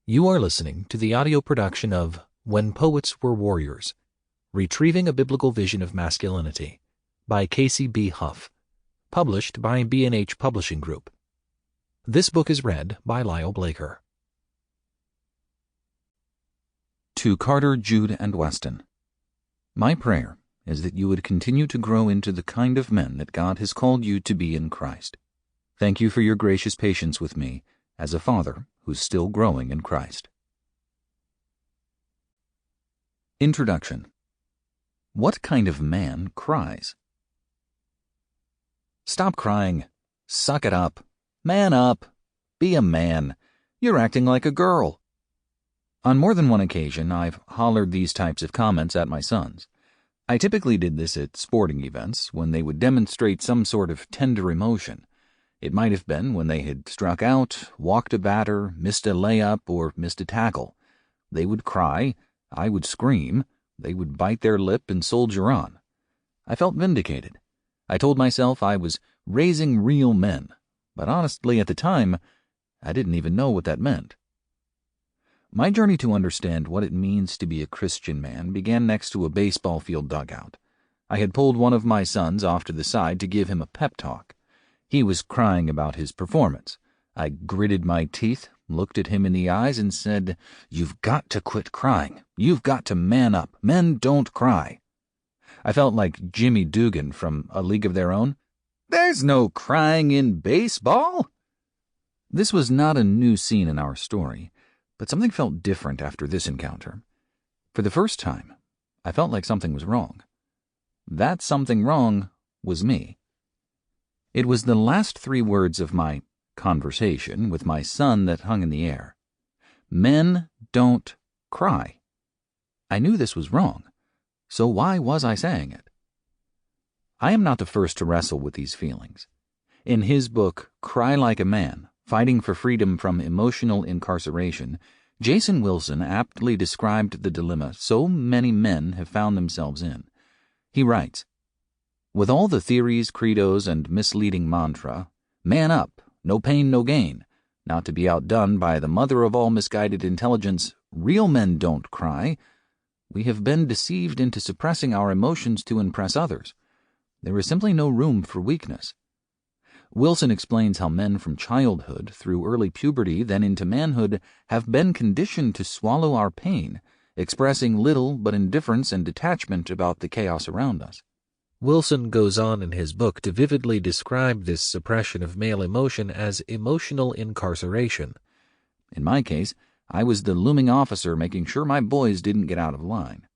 You are listening to the audio production of When Poets Were Warriors, Retrieving a Biblical Vision of Masculinity by Casey B. Hough, published by B&H Publishing Group. This book is read by Lyle Blaker. To Carter, Jude, and Weston, my prayer is that you would continue to grow into the kind of men that God has called you to be in Christ. Thank you for your gracious patience with me as a father who's still growing in Christ. Introduction. What kind of man cries? Stop crying. Suck it up. Man up. Be a man. You're acting like a girl. On more than one occasion, I've hollered these types of comments at my sons. I typically did this at sporting events when they would demonstrate some sort of tender emotion. It might have been when they had struck out, walked a batter, missed a layup, or missed a tackle. They would cry, I would scream, they would bite their lip and soldier on. I felt vindicated. I told myself I was raising real men, but honestly at the time, I didn't even know what that meant. My journey to understand what it means to be a Christian man began next to a baseball field dugout. I had pulled one of my sons off to the side to give him a pep talk. He was crying about his performance. I gritted my teeth, looked at him in the eyes, and said, "You've got to quit crying. You've got to man up. Men don't cry." I felt like Jimmy Dugan from A League of Their Own. There's no crying in baseball. This was not a new scene in our story, but something felt different after this encounter. For the first time, I felt like something was wrong. That something wrong was me. It was the last three words of my conversation with my son that hung in the air. Men don't cry. I knew this was wrong, so why was I saying it? I am not the first to wrestle with these feelings. In his book, Cry Like a Man, Fighting for Freedom from Emotional Incarceration, Jason Wilson aptly described the dilemma so many men have found themselves in. He writes, "With all the theories, credos, and misleading mantra, man up, no pain, no gain, not to be outdone by the mother of all misguided intelligence, real men don't cry, we have been deceived into suppressing our emotions to impress others. There is simply no room for weakness." Wilson explains how men from childhood through early puberty then into manhood have been conditioned to swallow our pain, expressing little but indifference and detachment about the chaos around us. Wilson goes on in his book to vividly describe this suppression of male emotion as emotional incarceration. In my case, I was the looming officer making sure my boys didn't get out of line.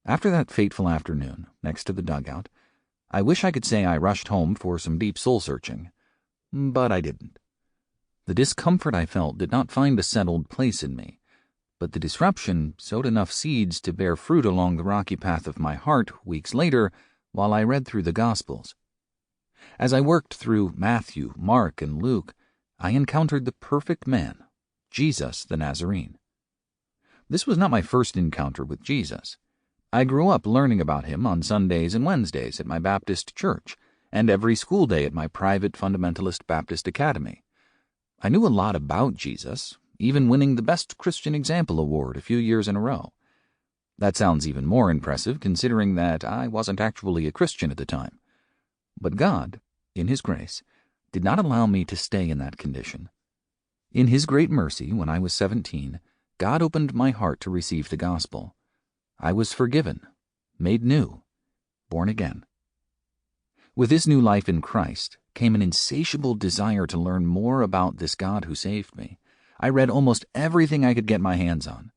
After that fateful afternoon, next to the dugout, I wish I could say I rushed home for some deep soul-searching, but I didn't. The discomfort I felt did not find a settled place in me, but the disruption sowed enough seeds to bear fruit along the rocky path of my heart weeks later while I read through the Gospels. As I worked through Matthew, Mark, and Luke, I encountered the perfect man, Jesus the Nazarene. This was not my first encounter with Jesus. I grew up learning about him on Sundays and Wednesdays at my Baptist church, and every school day at my private fundamentalist Baptist academy. I knew a lot about Jesus, even winning the Best Christian Example Award a few years in a row. That sounds even more impressive considering that I wasn't actually a Christian at the time. But God, in His grace, did not allow me to stay in that condition. In His great mercy, when I was 17, God opened my heart to receive the gospel. I was forgiven, made new, born again. With this new life in Christ came an insatiable desire to learn more about this God who saved me. I read almost everything I could get my hands on.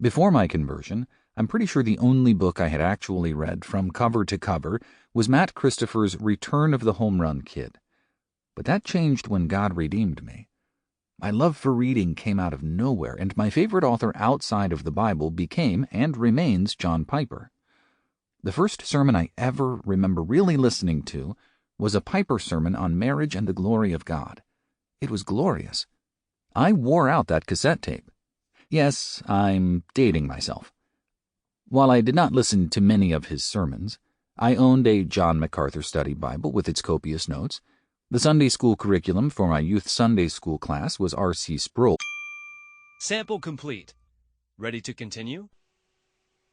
Before my conversion, I'm pretty sure the only book I had actually read from cover to cover was Matt Christopher's Return of the Home Run Kid. But that changed when God redeemed me. My love for reading came out of nowhere, and my favorite author outside of the Bible became and remains John Piper. The first sermon I ever remember really listening to was a Piper sermon on marriage and the glory of God. It was glorious. I wore out that cassette tape. Yes, I'm dating myself. While I did not listen to many of his sermons, I owned a John MacArthur study Bible with its copious notes. The Sunday school curriculum for my youth Sunday school class was R.C. Sproul. Sample complete. Ready to continue?